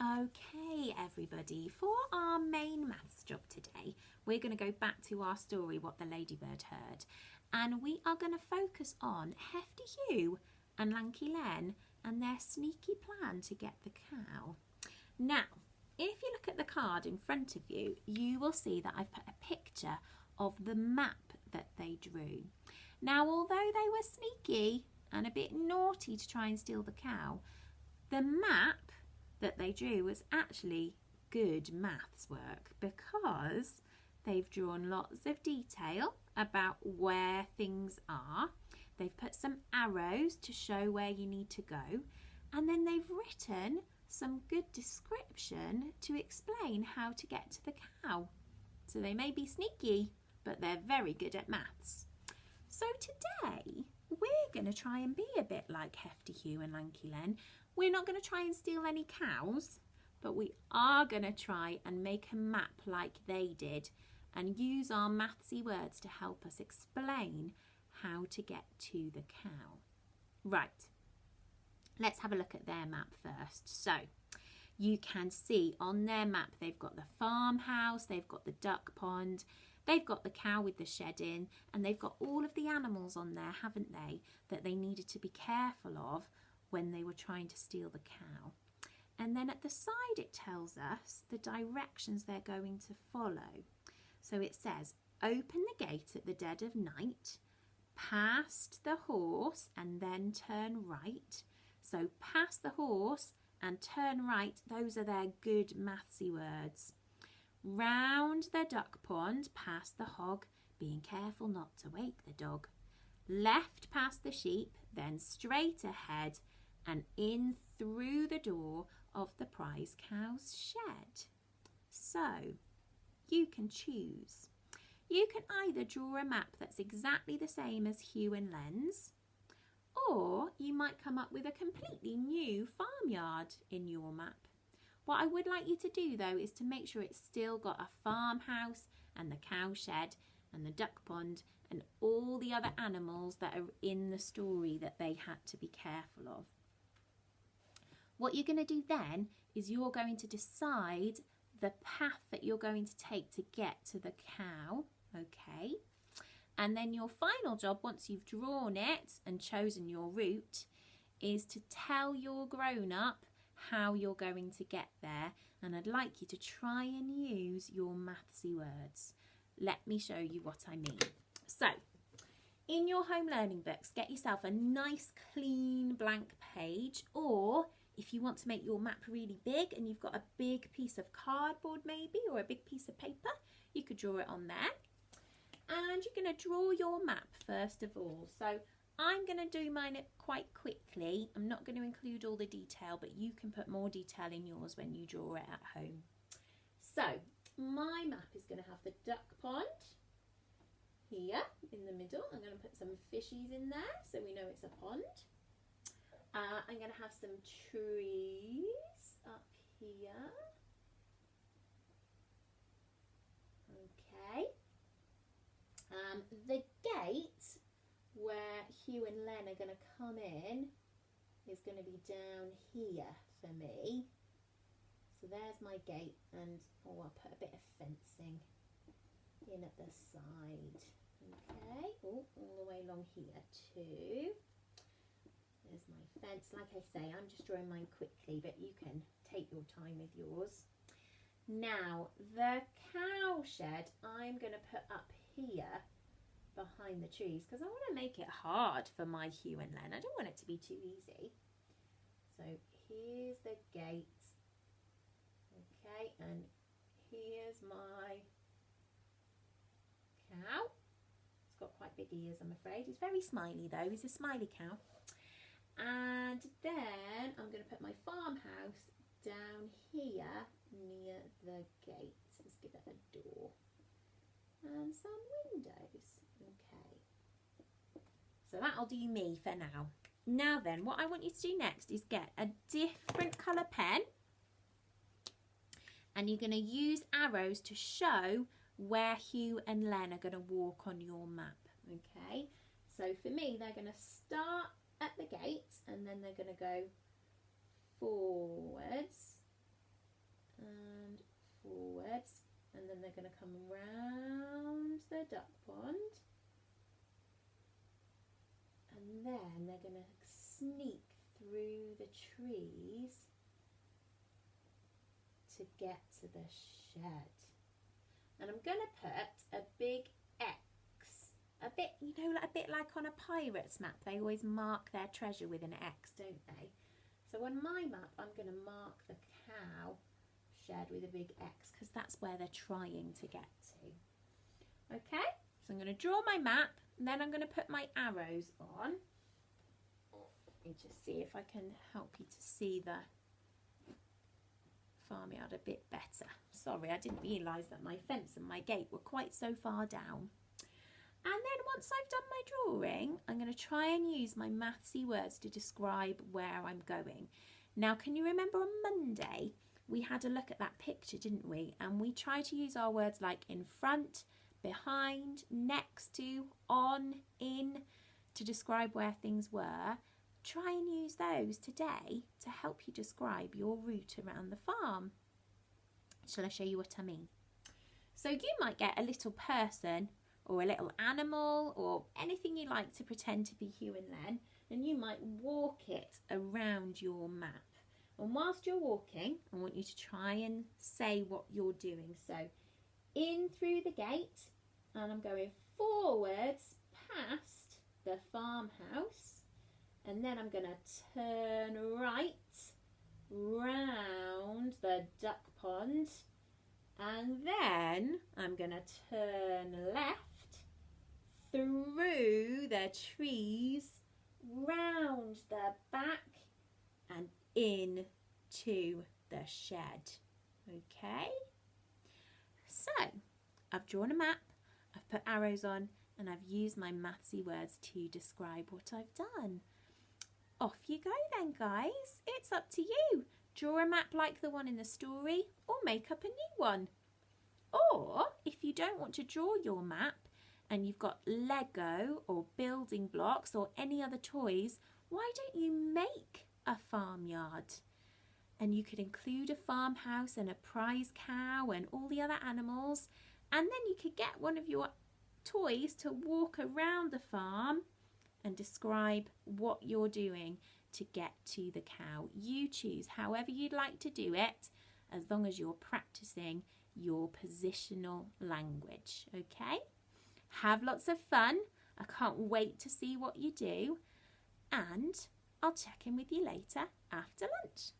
Okay, everybody, for our main maths job today, we're going to go back to our story, What the Ladybird Heard, and we are going to focus on Hefty Hugh and Lanky Len and their sneaky plan to get the cow. Now, if you look at the card in front of you, you will see that I've put a picture of the map that they drew. Now, although they were sneaky and a bit naughty to try and steal the cow, the map that they drew was actually good maths work because they've drawn lots of detail about where things are. They've put some arrows to show where you need to go, and then they've written some good description to explain how to get to the cow. So they may be sneaky, but they're very good at maths. So today we're going to try and be a bit like Hefty Hugh and Lanky Len. We're not going to try and steal any cows, but we are going to try and make a map like they did and use our mathsy words to help us explain how to get to the cow. Right, let's have a look at their map first. So you can see on their map they've got the farmhouse, they've got the duck pond, they've got the cow with the shed in, and they've got all of the animals on there, haven't they, that they needed to be careful of when they were trying to steal the cow. And then at the side it tells us the directions they're going to follow. So it says, open the gate at the dead of night, past the horse and then turn right. So past the horse and turn right, those are their good mathsy words. Round the duck pond, past the hog, being careful not to wake the dog. Left past the sheep, then straight ahead and in through the door of the prize cow's shed. So you can choose. You can either draw a map that's exactly the same as Hugh and Len's, or you might come up with a completely new farmyard in your map. What I would like you to do though is to make sure it's still got a farmhouse and the cow shed and the duck pond and all the other animals that are in the story that they had to be careful of. What you're going to do then is you're going to decide the path that you're going to take to get to the cow, okay? And then your final job, once you've drawn it and chosen your route, is to tell your grown-up how you're going to get there. And I'd like you to try and use your mathsy words. Let me show you what I mean. So, in your home learning books, get yourself a nice clean blank page, or if you want to make your map really big and you've got a big piece of cardboard maybe, or a big piece of paper, you could draw it on there. And you're going to draw your map first of all. So I'm going to do mine quite quickly. I'm not going to include all the detail, but you can put more detail in yours when you draw it at home. So my map is going to have the duck pond here in the middle. I'm going to put some fishies in there so we know it's a pond. I'm going to have some trees up here. Okay. The gate where Hugh and Len are going to come in is going to be down here for me. So there's my gate, and I'll put a bit of fencing in at the side. Okay, all the way along here too. There's my fence. Like I say, I'm just drawing mine quickly, but you can take your time with yours. Now, the cow shed I'm going to put up here behind the trees because I want to make it hard for my Hugh and Len. I don't want it to be too easy. So here's the gate. Okay, and here's my cow. It's got quite big ears, I'm afraid. He's very smiley though. He's a smiley cow. And then I'm going to put my farmhouse down here near the gate. Let's give it a door and some windows. Okay, so that'll do me for now. Now then, what I want you to do next is get a different colour pen, and you're going to use arrows to show where Hugh and Len are going to walk on your map. Okay, so for me they're going to start at the gate and then they're going to go forwards come round the duck pond. And then they're going to sneak through the trees to get to the shed. And I'm going to put a big X, a bit like on a pirate's map. They always mark their treasure with an X, don't they? So on my map, I'm going to mark the cow shed with a big X because that's where they're trying to get to. Okay, so I'm going to draw my map. And then I'm going to put my arrows on. Let me just see if I can help you to see the farmyard a bit better. Sorry, I didn't realise that my fence and my gate were quite so far down. And then once I've done my drawing, I'm going to try and use my mathsy words to describe where I'm going. Now, can you remember on Monday we had a look at that picture, didn't we? And we tried to use our words like in front, behind, next to, on, in to describe where things were. Try and use those today to help you describe your route around the farm. Shall I show you what I mean? So you might get a little person or a little animal or anything you like to pretend to be Hugh and Len, and you might walk it around your map. And whilst you're walking, I want you to try and say what you're doing. So in through the gate, and I'm going forwards past the farmhouse, and then I'm going to turn right round the duck pond, and then I'm going to turn left through the trees, round the back and into the shed. Okay, so I've drawn a map, I've put arrows on, and I've used my mathsy words to describe what I've done. Off you go then, guys. It's up to you. Draw a map like the one in the story or make up a new one. Or if you don't want to draw your map and you've got Lego or building blocks or any other toys, why don't you make a farmyard? And you could include a farmhouse and a prize cow and all the other animals, and then you could get one of your toys to walk around the farm and describe what you're doing to get to the cow. You choose however you'd like to do it, as long as you're practicing your positional language, okay? Have lots of fun. I can't wait to see what you do, and I'll check in with you later after lunch.